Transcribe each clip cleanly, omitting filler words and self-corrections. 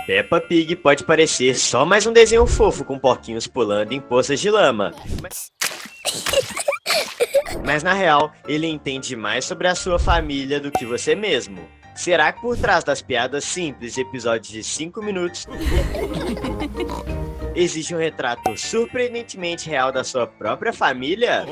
Peppa Pig pode parecer só mais um desenho fofo com porquinhos pulando em poças de lama. Mas na real, ele entende mais sobre a sua família do que você mesmo. Será que por trás das piadas simples e episódios de 5 minutos existe um retrato surpreendentemente real da sua própria família?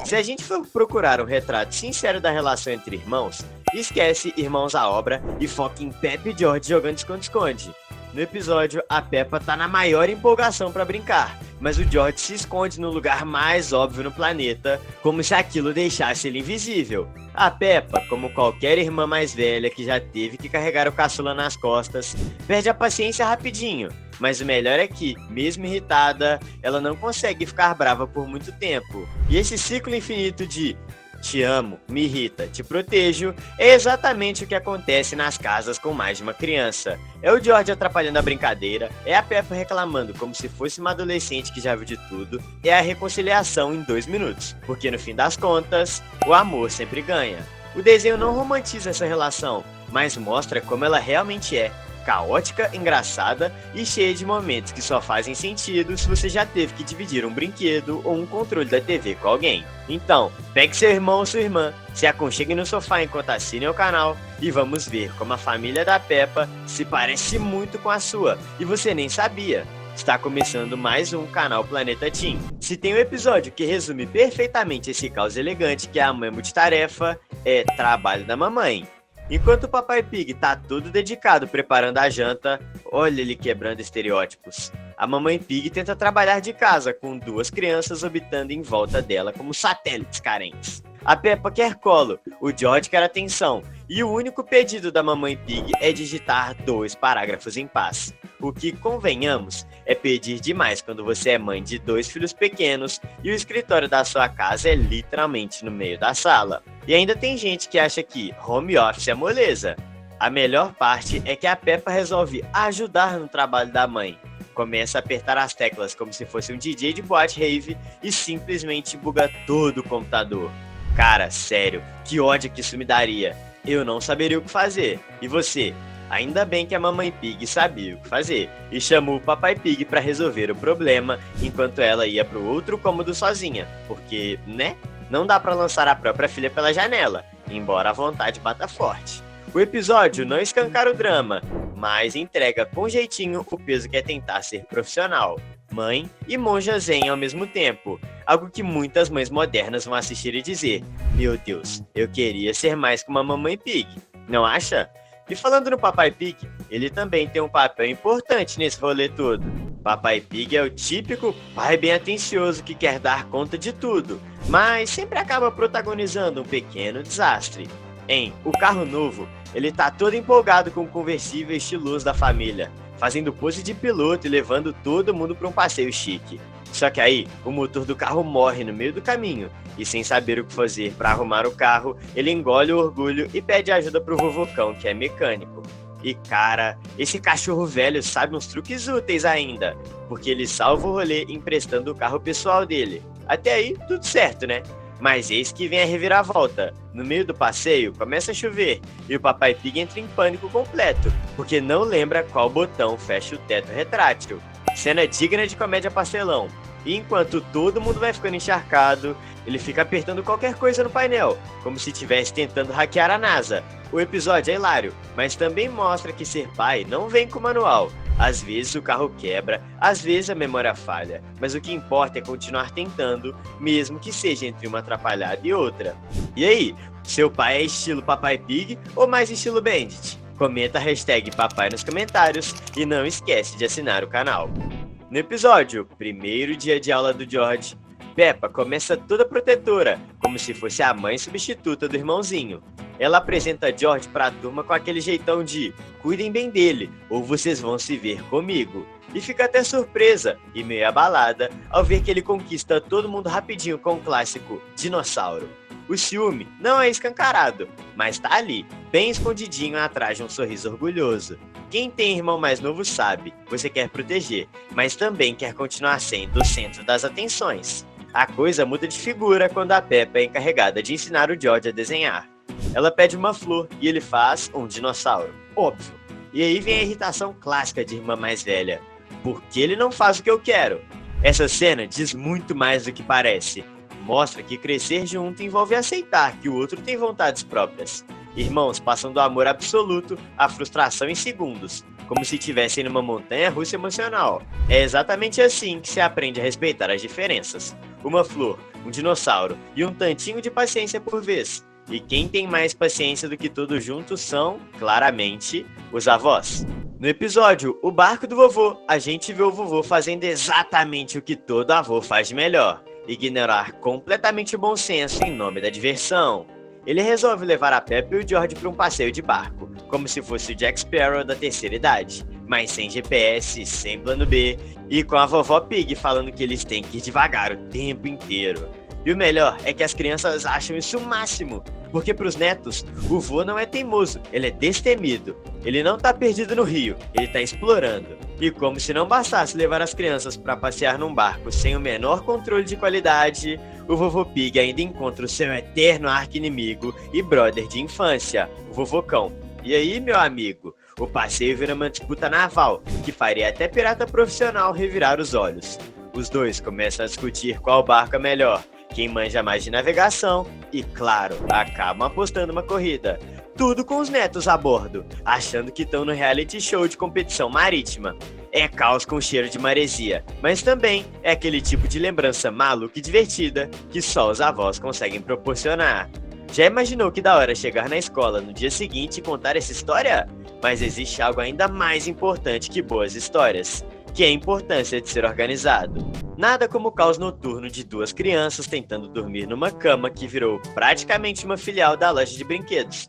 Se a gente for procurar um retrato sincero da relação entre irmãos, esquece Irmãos à Obra e foca em Peppa e George jogando esconde-esconde. No episódio, a Peppa tá na maior empolgação pra brincar, mas o George se esconde no lugar mais óbvio no planeta, como se aquilo deixasse ele invisível. A Peppa, como qualquer irmã mais velha que já teve que carregar o caçula nas costas, perde a paciência rapidinho. Mas o melhor é que, mesmo irritada, ela não consegue ficar brava por muito tempo. E esse ciclo infinito de te amo, me irrita, te protejo, é exatamente o que acontece nas casas com mais de uma criança. É o George atrapalhando a brincadeira, é a Peppa reclamando como se fosse uma adolescente que já viu de tudo, é a reconciliação em 2 minutos, porque no fim das contas, o amor sempre ganha. O desenho não romantiza essa relação, mas mostra como ela realmente é. Caótica, engraçada e cheia de momentos que só fazem sentido se você já teve que dividir um brinquedo ou um controle da TV com alguém. Então, pegue seu irmão ou sua irmã, se aconchegue no sofá enquanto assinem o canal e vamos ver como a família da Peppa se parece muito com a sua e você nem sabia. Está começando mais um canal Planeta Teen. Se tem um episódio que resume perfeitamente esse caos elegante que é a mãe multitarefa, é Trabalho da Mamãe. Enquanto o Papai Pig tá todo dedicado preparando a janta, olha ele quebrando estereótipos. A Mamãe Pig tenta trabalhar de casa com 2 crianças orbitando em volta dela como satélites carentes. A Peppa quer colo, o George quer atenção, e o único pedido da Mamãe Pig é digitar 2 parágrafos em paz. O que, convenhamos, é pedir demais quando você é mãe de 2 filhos pequenos e o escritório da sua casa é literalmente no meio da sala. E ainda tem gente que acha que home office é moleza. A melhor parte é que a Peppa resolve ajudar no trabalho da mãe. Começa a apertar as teclas como se fosse um DJ de boate rave e simplesmente buga todo o computador. Cara, sério, que ódio que isso me daria. Eu não saberia o que fazer. E você? Ainda bem que a Mamãe Pig sabia o que fazer e chamou o Papai Pig para resolver o problema enquanto ela ia pro outro cômodo sozinha, porque, né? Não dá para lançar a própria filha pela janela, embora a vontade bata forte. O episódio não escancara o drama, mas entrega com jeitinho o peso que é tentar ser profissional, mãe e monja zen ao mesmo tempo. Algo que muitas mães modernas vão assistir e dizer: meu Deus, eu queria ser mais que uma Mamãe Pig, não acha? E falando no Papai Pig, ele também tem um papel importante nesse rolê todo. Papai Pig é o típico pai bem atencioso que quer dar conta de tudo, mas sempre acaba protagonizando um pequeno desastre. Em O Carro Novo, ele tá todo empolgado com o conversível estiloso da família, fazendo pose de piloto e levando todo mundo para um passeio chique. Só que aí, o motor do carro morre no meio do caminho, e sem saber o que fazer para arrumar o carro, ele engole o orgulho e pede ajuda pro vovocão, que é mecânico. E cara, esse cachorro velho sabe uns truques úteis ainda, porque ele salva o rolê emprestando o carro pessoal dele. Até aí, tudo certo, né? Mas eis que vem a reviravolta. No meio do passeio, começa a chover, e o Papai Pig entra em pânico completo, porque não lembra qual botão fecha o teto retrátil. Cena digna de comédia pastelão. E enquanto todo mundo vai ficando encharcado, ele fica apertando qualquer coisa no painel, como se estivesse tentando hackear a NASA. O episódio é hilário, mas também mostra que ser pai não vem com manual. Às vezes o carro quebra, às vezes a memória falha, mas o que importa é continuar tentando, mesmo que seja entre uma atrapalhada e outra. E aí, seu pai é estilo Papai Pig ou mais estilo Bandit? Comenta a hashtag papai nos comentários e não esquece de assinar o canal. No episódio, primeiro dia de aula do George, Peppa começa toda protetora, como se fosse a mãe substituta do irmãozinho. Ela apresenta George para a turma com aquele jeitão de cuidem bem dele, ou vocês vão se ver comigo. E fica até surpresa e meio abalada ao ver que ele conquista todo mundo rapidinho com o clássico dinossauro. O ciúme não é escancarado, mas tá ali, bem escondidinho atrás de um sorriso orgulhoso. Quem tem irmão mais novo sabe, você quer proteger, mas também quer continuar sendo o centro das atenções. A coisa muda de figura quando a Peppa é encarregada de ensinar o George a desenhar. Ela pede uma flor e ele faz um dinossauro, óbvio. E aí vem a irritação clássica de irmã mais velha. Por que ele não faz o que eu quero? Essa cena diz muito mais do que parece. Mostra que crescer junto envolve aceitar que o outro tem vontades próprias. Irmãos passam do amor absoluto à frustração em segundos, como se estivessem numa montanha-russa emocional. É exatamente assim que se aprende a respeitar as diferenças. Uma flor, um dinossauro e um tantinho de paciência por vez. E quem tem mais paciência do que todos juntos são, claramente, os avós. No episódio O Barco do Vovô, a gente vê o vovô fazendo exatamente o que todo avô faz de melhor: ignorar completamente o bom senso em nome da diversão. Ele resolve levar a Peppa e o George para um passeio de barco, como se fosse o Jack Sparrow da terceira idade, mas sem GPS, sem plano B, e com a vovó Pig falando que eles têm que ir devagar o tempo inteiro. E o melhor é que as crianças acham isso o máximo, porque pros netos, o vô não é teimoso, ele é destemido. Ele não tá perdido no rio, ele tá explorando. E como se não bastasse levar as crianças para passear num barco sem o menor controle de qualidade, o vovô Pig ainda encontra o seu eterno arqui-inimigo e brother de infância, o vovô Cão. E aí, meu amigo, o passeio vira uma disputa naval, que faria até pirata profissional revirar os olhos. Os dois começam a discutir qual barco é melhor, quem manja mais de navegação e, claro, acabam apostando uma corrida. Tudo com os netos a bordo, achando que estão no reality show de competição marítima. É caos com cheiro de maresia, mas também é aquele tipo de lembrança maluca e divertida que só os avós conseguem proporcionar. Já imaginou que da hora chegar na escola no dia seguinte e contar essa história? Mas existe algo ainda mais importante que boas histórias, que é a importância de ser organizado. Nada como o caos noturno de duas crianças tentando dormir numa cama que virou praticamente uma filial da loja de brinquedos.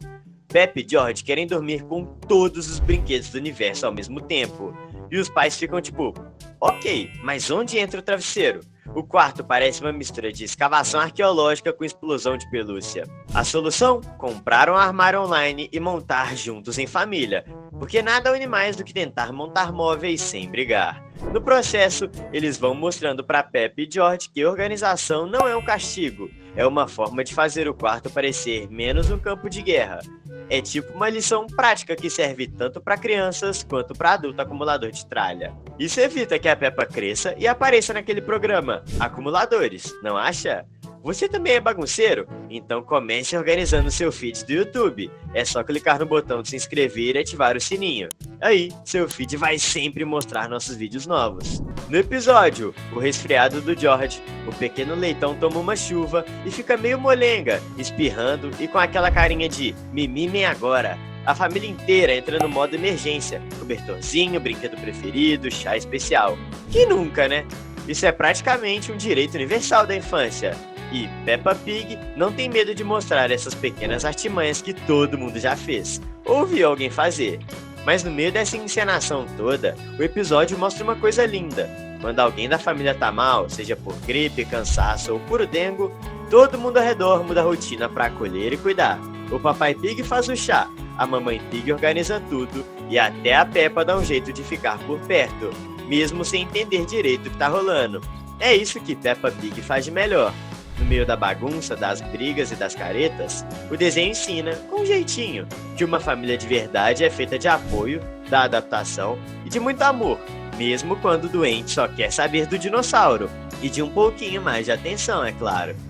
Peppa e George querem dormir com todos os brinquedos do universo ao mesmo tempo. E os pais ficam tipo, ok, mas onde entra o travesseiro? O quarto parece uma mistura de escavação arqueológica com explosão de pelúcia. A solução? Comprar um armário online e montar juntos em família, porque nada une mais do que tentar montar móveis sem brigar. No processo, eles vão mostrando para Peppa e George que organização não é um castigo, é uma forma de fazer o quarto parecer menos um campo de guerra. É tipo uma lição prática que serve tanto para crianças quanto para adulto acumulador de tralha. Isso evita que a Peppa cresça e apareça naquele programa Acumuladores, não acha? Você também é bagunceiro? Então comece organizando seu feed do YouTube. É só clicar no botão de se inscrever e ativar o sininho. Aí, seu feed vai sempre mostrar nossos vídeos novos. No episódio, o resfriado do George, o pequeno leitão toma uma chuva e fica meio molenga, espirrando e com aquela carinha de "me mimem agora". A família inteira entra no modo emergência, cobertorzinho, brinquedo preferido, chá especial. Quem nunca, né? Isso é praticamente um direito universal da infância. E Peppa Pig não tem medo de mostrar essas pequenas artimanhas que todo mundo já fez, ou viu alguém fazer. Mas no meio dessa encenação toda, o episódio mostra uma coisa linda. Quando alguém da família tá mal, seja por gripe, cansaço ou puro dengo, todo mundo ao redor muda a rotina para acolher e cuidar. O papai Pig faz o chá, a mamãe Pig organiza tudo e até a Peppa dá um jeito de ficar por perto, mesmo sem entender direito o que tá rolando. É isso que Peppa Pig faz de melhor. No meio da bagunça, das brigas e das caretas, o desenho ensina, com um jeitinho, que uma família de verdade é feita de apoio, da adaptação e de muito amor, mesmo quando o doente só quer saber do dinossauro, e de um pouquinho mais de atenção, é claro.